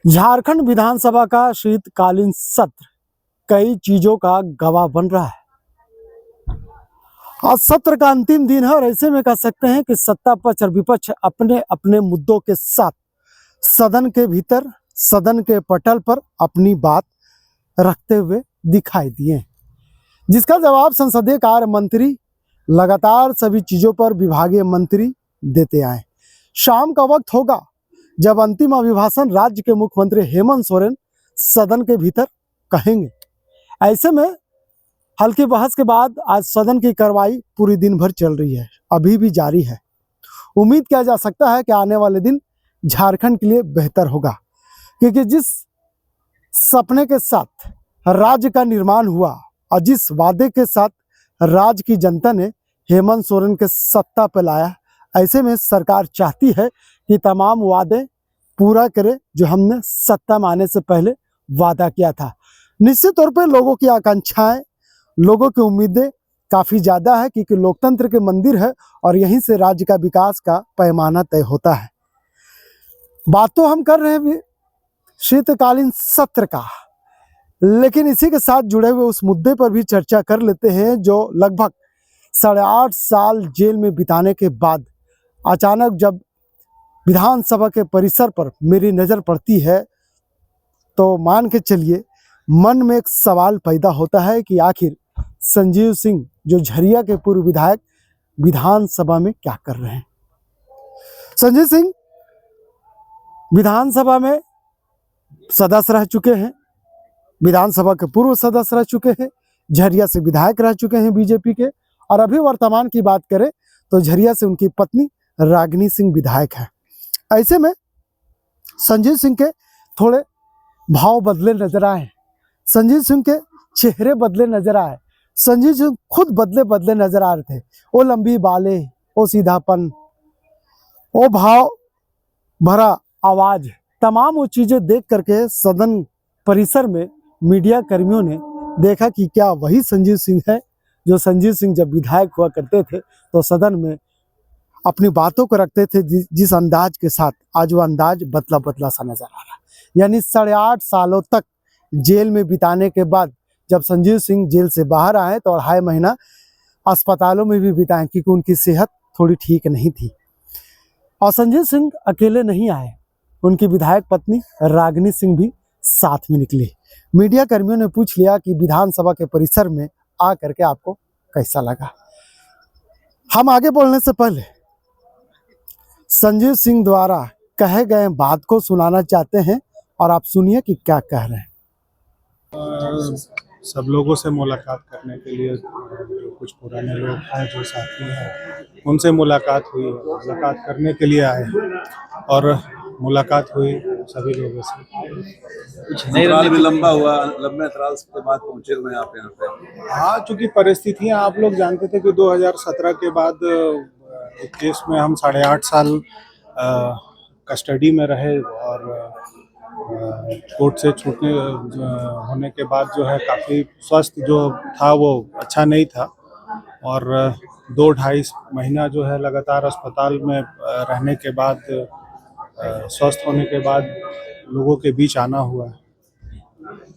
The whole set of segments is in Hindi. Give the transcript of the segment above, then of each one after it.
झारखंड विधानसभा का शीतकालीन सत्र कई चीजों का गवाह बन रहा है। आज सत्र का अंतिम दिन है और ऐसे में कह सकते हैं कि सत्ता पक्ष और विपक्ष अपने अपने मुद्दों के साथ सदन के भीतर, सदन के पटल पर अपनी बात रखते हुए दिखाई दिए, जिसका जवाब संसदीय कार्य मंत्री लगातार सभी चीजों पर विभागीय मंत्री देते आए। शाम का वक्त होगा जब अंतिम अभिभाषण राज्य के मुख्यमंत्री हेमंत सोरेन सदन के भीतर कहेंगे। ऐसे में हल्की बहस के बाद आज सदन की कार्रवाई पूरी दिन भर चल रही है, अभी भी जारी है। उम्मीद किया जा सकता है कि आने वाले दिन झारखंड के लिए बेहतर होगा, क्योंकि जिस सपने के साथ राज्य का निर्माण हुआ और जिस वादे के साथ राज्य की जनता ने हेमंत सोरेन के सत्ता पर लाया, ऐसे में सरकार चाहती है कि तमाम वादे पूरा करे जो हमने सत्ता में आने से पहले वादा किया था। निश्चित तौर पर लोगों की आकांक्षाएं, लोगों की उम्मीदें काफ़ी ज़्यादा है, क्योंकि लोकतंत्र के मंदिर है और यहीं से राज्य का विकास का पैमाना तय होता है। बात तो हम कर रहे हैं शीतकालीन सत्र का, लेकिन इसी के साथ जुड़े हुए उस मुद्दे पर भी चर्चा कर लेते हैं जो लगभग 8.5 साल जेल में बिताने के बाद अचानक जब विधानसभा के परिसर पर मेरी नज़र पड़ती है तो मान के चलिए मन में एक सवाल पैदा होता है कि आखिर संजीव सिंह जो झरिया के पूर्व विधायक विधानसभा में क्या कर रहे हैं। संजीव सिंह विधानसभा में सदस्य रह चुके हैं, विधानसभा के पूर्व सदस्य रह चुके हैं, झरिया से विधायक रह चुके हैं बीजेपी के, और अभी वर्तमान की बात करें तो झरिया से उनकी पत्नी रागिनी सिंह विधायक है। ऐसे में संजीव सिंह के थोड़े भाव बदले नजर आए, संजीव सिंह के चेहरे बदले नजर आए, संजीव सिंह खुद बदले नजर आ रहे थे। वो लंबी बालें, वो सीधापन, वो भाव भरा आवाज, तमाम वो चीजें देख करके सदन परिसर में मीडिया कर्मियों ने देखा कि क्या वही संजीव सिंह है जो संजीव सिंह जब विधायक हुआ करते थे तो सदन में अपनी बातों को रखते थे जिस अंदाज के साथ आज वो अंदाज बदला सा नजर आ रहा है। यानी 8.5 सालों तक जेल में बिताने के बाद जब संजीव सिंह जेल से बाहर आए तो 2.5 महीना अस्पतालों में भी बिताए, क्योंकि उनकी सेहत थोड़ी ठीक नहीं थी। और संजीव सिंह अकेले नहीं आए, उनकी विधायक पत्नी रागिनी सिंह भी साथ में निकली। मीडिया कर्मियों ने पूछ लिया कि विधानसभा के परिसर में आ करके आपको कैसा लगा। हम आगे बढ़ने से पहले संजीव सिंह द्वारा कहे गए बात को सुनाना चाहते हैं और आप सुनिए कि क्या कह रहे हैं। सब लोगों से मुलाकात करने के लिए, जो कुछ पुराने लोग हैं, जो साथी हैं, उनसे मुलाकात हुई, मुलाकात करने के लिए आए और मुलाकात हुई सभी लोगों से। अंतराल भी लंबा हुआ, लंबे अंतराल के बाद पहुंचे हुए आप यहाँ पे। हाँ, चूँकि परिस्थितियाँ आप लोग जानते थे कि 2017 के बाद एक केस में हम 8.5 साल कस्टडी में रहे और कोर्ट से छूटने होने के बाद जो है काफ़ी स्वास्थ्य जो था वो अच्छा नहीं था और 2-2.5 महीना जो है लगातार अस्पताल में रहने के बाद स्वस्थ होने के बाद लोगों के बीच आना हुआ है।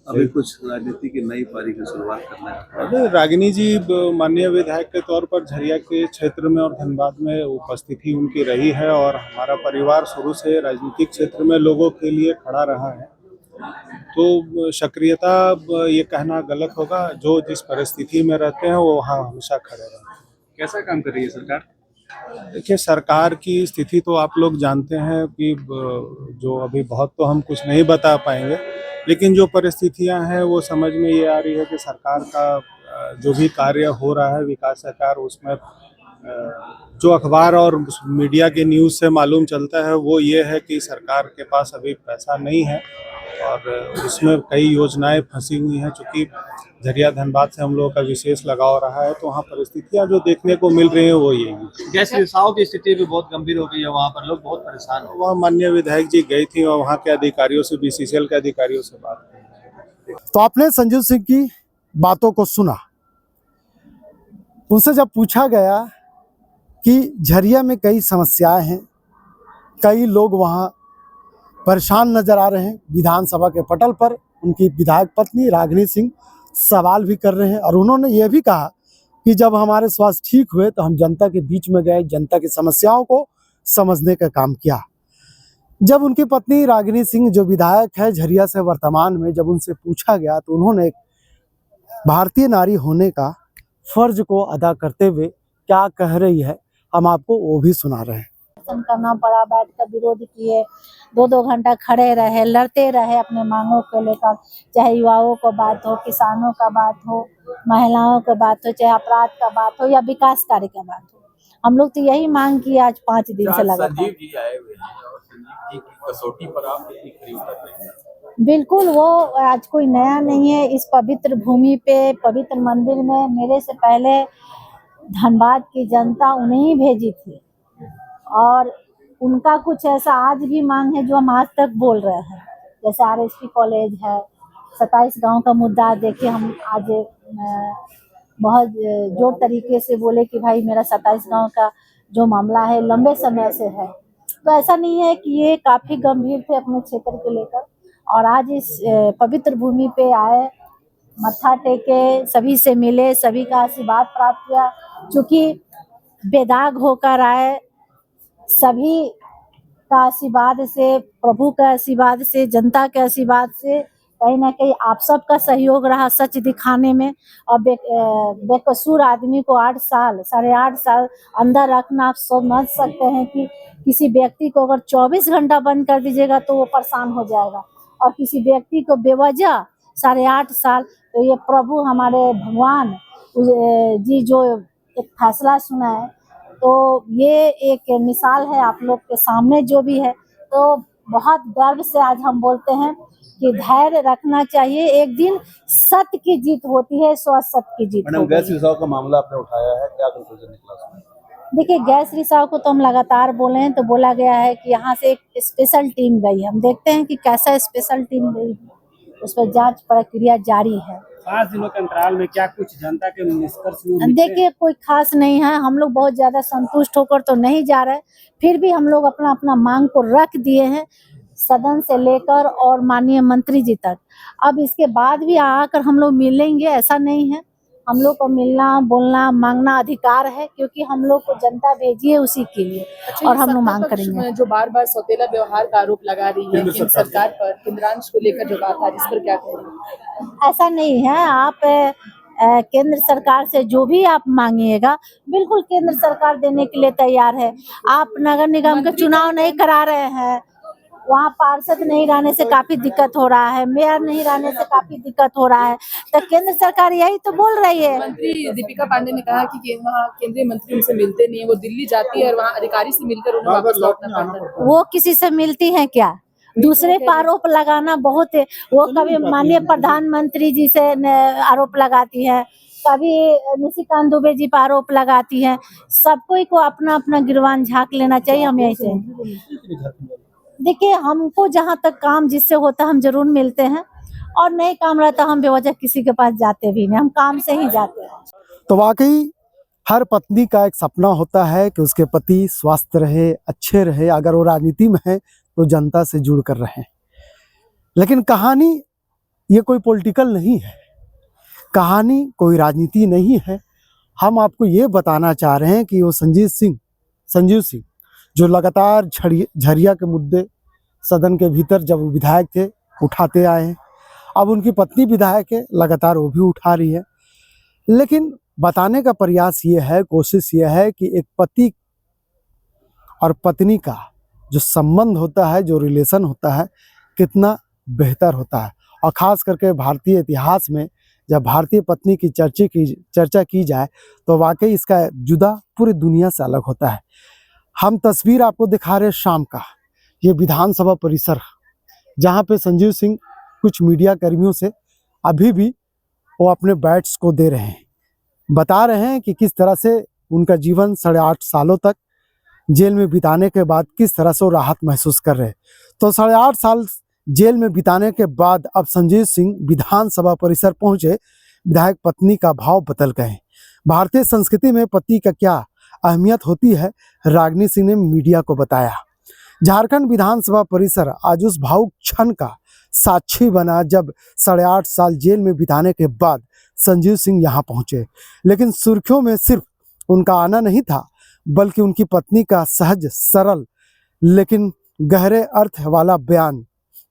अभी कुछ राजनीति की नई पारी की शुरुआत करना है। अभी रागिनी जी माननीय विधायक के तौर पर झरिया के क्षेत्र में और धनबाद में उपस्थिति उनकी रही है और हमारा परिवार शुरू से राजनीतिक क्षेत्र में लोगों के लिए खड़ा रहा है, तो सक्रियता ये कहना गलत होगा। जो जिस परिस्थिति में रहते हैं वो वहाँ हमेशा खड़े रहते हैं। कैसा काम कर रही है सरकार? देखिए, सरकार की स्थिति तो आप लोग जानते हैं कि जो अभी बहुत तो हम कुछ नहीं बता पाएंगे, लेकिन जो परिस्थितियां हैं वो समझ में ये आ रही है कि सरकार का जो भी कार्य हो रहा है विकास का कार्य, उसमें जो अखबार और मीडिया के न्यूज़ से मालूम चलता है वो ये है कि सरकार के पास अभी पैसा नहीं है और उसमें कई योजनाएं फंसी हुई हैं। चूँकि झरिया धनबाद से हम लोगों का विशेष लगाव रहा है तो वहाँ परिस्थितियाँ जो देखने को मिल रही हैं वो यही है। गैस रिसाव की स्थिति भी बहुत गंभीर हो गई है, वहाँ पर लोग बहुत परेशान हैं। वहाँ माननीय विधायक जी गई थी और वहाँ के अधिकारियों से, BCCL के अधिकारियों से बात की। तो आपने संजीव सिंह की बातों को सुना। उनसे जब पूछा गया कि झरिया में कई समस्याएं हैं, कई लोग वहाँ परेशान नजर आ रहे हैं। विधानसभा के पटल पर उनकी विधायक पत्नी रागिनी सिंह सवाल भी कर रहे हैं और उन्होंने ये भी कहा कि जब हमारे स्वास्थ्य ठीक हुए तो हम जनता के बीच में गए, जनता की समस्याओं को समझने का काम किया। जब उनकी पत्नी रागिनी सिंह जो विधायक है झरिया से वर्तमान में, जब उनसे पूछा गया तो उन्होंने एक भारतीय नारी होने का फर्ज को अदा करते हुए क्या कह रही है, हम आपको वो भी सुना रहे हैं। करना पड़ा, बैठ कर विरोध किए, 2-2 घंटा खड़े रहे, लड़ते रहे अपने मांगों को लेकर, चाहे युवाओं को बात हो, किसानों का बात हो, महिलाओं का बात हो, चाहे अपराध का बात हो या विकास कार्य का बात हो। हम लोग तो यही मांग किए आज 5 दिन से लगातार। संजीव जी आए हुए हैं और संजीव जी की कसौटी पर आप कितनी खरी उतर रहे हैं? बिल्कुल, वो आज कोई नया नहीं है। इस पवित्र भूमि पे, पवित्र मंदिर में मेरे से पहले धनबाद की जनता उन्हें ही भेजी थी और उनका कुछ ऐसा आज भी मांग है जो हम आज तक बोल रहे हैं। जैसे आरएसपी कॉलेज है, 27 गांव का मुद्दा देखिए, हम आज बहुत जोर तरीके से बोले कि भाई मेरा 27 गांव का जो मामला है लंबे समय से है। तो ऐसा नहीं है कि ये काफ़ी गंभीर थे अपने क्षेत्र को लेकर और आज इस पवित्र भूमि पे आए, मत्था टेके, सभी से मिले, सभी का आशीर्वाद प्राप्त किया। चूँकि बेदाग होकर आए, सभी का आशीर्वाद से, प्रभु का आशीर्वाद से, जनता के आशीर्वाद से कहीं ना कहीं आप सबका सहयोग रहा सच दिखाने में। और बेकसूर आदमी को 8 साल, 8.5 साल अंदर रखना, आप समझ सकते हैं कि किसी व्यक्ति को अगर 24 घंटा बंद कर दीजिएगा तो वो परेशान हो जाएगा और किसी व्यक्ति को बेवजह 8.5 साल, तो ये प्रभु हमारे भगवान जी जो एक फैसला सुना है, तो ये एक मिसाल है आप लोग के सामने जो भी है। तो बहुत गर्व से आज हम बोलते हैं कि धैर्य रखना चाहिए, एक दिन सत्य की जीत होती है, सत्य की जीत। मैडम, गैस रिसाव का मामला आपने उठाया है, क्या कंक्लूजन निकला उसमें? देखिए, गैस रिसाव को तो हम लगातार बोले हैं, तो बोला गया है कि यहाँ से एक स्पेशल टीम गई। हम देखते हैं कि कैसा स्पेशल टीम गई, उस पर जांच प्रक्रिया जारी है। 5 दिनों के अंतराल में क्या कुछ जनता के निष्कर्ष? देखिए, कोई खास नहीं है, हम लोग बहुत ज्यादा संतुष्ट होकर तो नहीं जा रहे, फिर भी हम लोग अपना अपना मांग को रख दिए हैं सदन से लेकर और माननीय मंत्री जी तक। अब इसके बाद भी आकर हम लोग मिलेंगे, ऐसा नहीं है। हम लोग को मिलना, बोलना, मांगना अधिकार है, क्योंकि हम लोग को जनता भेजी है उसी के लिए। और हम लोग मांग करेंगे। जो बार बार सौतेला व्यवहार का आरोप लगा रही है केंद्र सरकार पर, केंद्रांश को लेकर जो बात है, इस पर क्या कहेंगे? ऐसा नहीं है, आप केंद्र सरकार से जो भी आप मांगिएगा बिल्कुल केंद्र सरकार देने के लिए तैयार है। आप नगर निगम के चुनाव नहीं करा रहे हैं, वहाँ पार्षद नहीं रहने से काफी दिक्कत हो रहा है, मेयर नहीं रहने से काफी दिक्कत हो रहा है, तो केंद्र सरकार यही तो बोल रही है। मंत्री दीपिका पांडे ने कहा कि वहाँ केंद्रीय मंत्री उनसे मिलते नहीं है, वो दिल्ली जाती है और वहाँ अधिकारी से मिलकर उन्हें वापस लौटना पड़ता है। वो किसी से मिलती हैं क्या? दूसरे पर आरोप लगाना बहुत है। वो कभी माननीय प्रधानमंत्री जी से आरोप लगाती है, कभी निशिकांत दुबे जी पर आरोप लगाती है। सबको को अपना अपना गिरवान झाँक लेना चाहिए। हम ऐसे देखिए, हमको जहाँ तक काम जिससे होता हम जरूर मिलते हैं और नहीं काम रहता हम बेवजह किसी के पास जाते भी नहीं, हम काम से ही जाते हैं। तो वाकई हर पत्नी का एक सपना होता है कि उसके पति स्वस्थ रहे, अच्छे रहे, अगर वो राजनीति में है तो जनता से जुड़ कर रहे। लेकिन कहानी ये कोई पॉलिटिकल नहीं है, कहानी कोई राजनीति नहीं है। हम आपको ये बताना चाह रहे हैं कि वो संजीव सिंह जो लगातार झरिया के मुद्दे सदन के भीतर जब वो विधायक थे उठाते आए हैं, अब उनकी पत्नी विधायक है, लगातार वो भी उठा रही है। लेकिन बताने का प्रयास ये है, कोशिश ये है कि एक पति और पत्नी का जो संबंध होता है, जो रिलेशन होता है, कितना बेहतर होता है। और ख़ास करके भारतीय इतिहास में जब भारतीय पत्नी की चर्चा की जाए तो वाकई इसका जुदा पूरी दुनिया से अलग होता है। हम तस्वीर आपको दिखा रहे हैं शाम का, ये विधानसभा परिसर जहाँ पे संजीव सिंह कुछ मीडिया कर्मियों से अभी भी वो अपने बैट्स को दे रहे हैं, बता रहे हैं कि किस तरह से उनका जीवन 8.5 सालों तक जेल में बिताने के बाद किस तरह से वो राहत महसूस कर रहे हैं। तो 8.5 साल जेल में बिताने के बाद अब संजीव सिंह विधानसभा परिसर पहुंचे, विधायक पत्नी का भाव बदल गए। भारतीय संस्कृति में पति का क्या अहमियत होती है, रागिनी सिंह ने मीडिया को बताया। झारखंड विधानसभा परिसर आज उस भावुक क्षण का साक्षी बना जब 8.5 साल जेल में बिताने के बाद संजीव सिंह यहाँ पहुंचे। लेकिन सुर्खियों में सिर्फ उनका आना नहीं था, बल्कि उनकी पत्नी का सहज, सरल लेकिन गहरे अर्थ वाला बयान,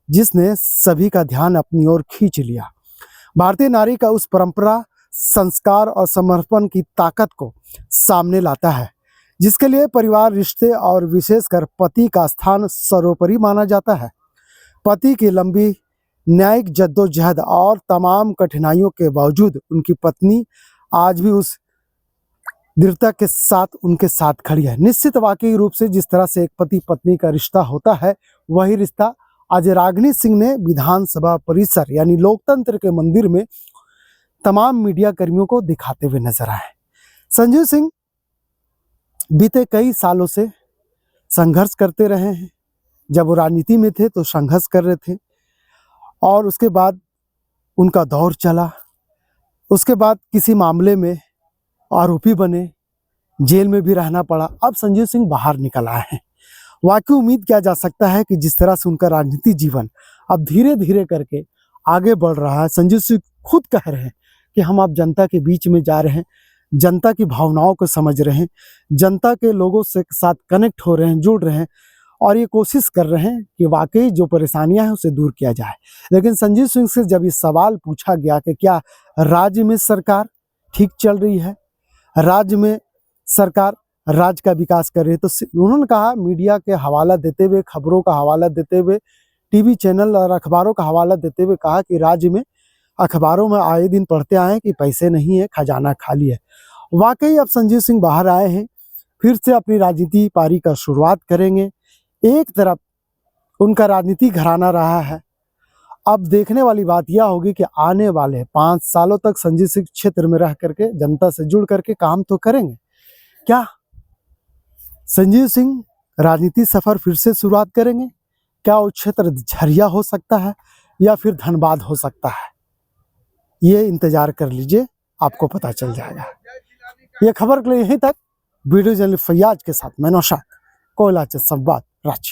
जिसने सभी का ध्यान अपनी ओर खींच लिया। भारतीय नारी का उस परंपरा, संस्कार और समर्पण की ताकत को सामने लाता है, जिसके लिए परिवार, रिश्ते और विशेषकर पति का स्थान सर्वोपरि माना जाता है। पति की लंबी न्यायिक जद्दोजहद और तमाम कठिनाइयों के बावजूद उनकी पत्नी आज भी उस दृढ़ता के साथ उनके साथ खड़ी है। निश्चित वाकई रूप से जिस तरह से एक पति पत्नी का रिश्ता होता है, वही रिश्ता आज रागिनी सिंह ने विधानसभा परिसर यानी लोकतंत्र के मंदिर में तमाम मीडिया कर्मियों को दिखाते हुए नजर आए। संजीव सिंह बीते कई सालों से संघर्ष करते रहे हैं। जब वो राजनीति में थे तो संघर्ष कर रहे थे, और उसके बाद उनका दौर चला। उसके बाद किसी मामले में आरोपी बने, जेल में भी रहना पड़ा। अब संजीव सिंह बाहर निकल आए हैं। वाकई उम्मीद किया जा सकता है कि जिस तरह से उनका राजनीति जीवन अब धीरे धीरे करके आगे बढ़ रहा है, संजीव सिंह खुद कह रहे हैं कि हम अब जनता के बीच में जा रहे हैं, जनता की भावनाओं को समझ रहे हैं, जनता के लोगों से साथ कनेक्ट हो रहे हैं, जुड़ रहे हैं, और ये कोशिश कर रहे हैं कि वाकई जो परेशानियां हैं उसे दूर किया जाए। लेकिन संजीव सिंह से जब ये सवाल पूछा गया कि क्या राज्य में सरकार ठीक चल रही है, राज्य में सरकार राज्य का विकास कर रही है, तो उन्होंने कहा, मीडिया के हवाला देते हुए, खबरों का हवाला देते हुए, टीवी चैनल और अखबारों का हवाला देते हुए कहा कि राज्य में, अखबारों में आए दिन पढ़ते आए हैं कि पैसे नहीं है, खजाना खाली है। वाकई अब संजीव सिंह बाहर आए हैं, फिर से अपनी राजनीति पारी का शुरुआत करेंगे। एक तरफ उनका राजनीति घराना रहा है, अब देखने वाली बात यह होगी कि आने वाले 5 सालों तक संजीव सिंह क्षेत्र में रह करके, जनता से जुड़ करके काम तो करेंगे। क्या संजीव सिंह राजनीति सफर फिर से शुरुआत करेंगे? क्या वो क्षेत्र झरिया हो सकता है या फिर धनबाद हो सकता है? ये इंतजार कर लीजिए, आपको पता चल जाएगा। ये खबर के लिए यहीं तक। वीडियो जर्नलिस्ट फैयाज के साथ मैं नौशाद, कोयला संवाद, रांची।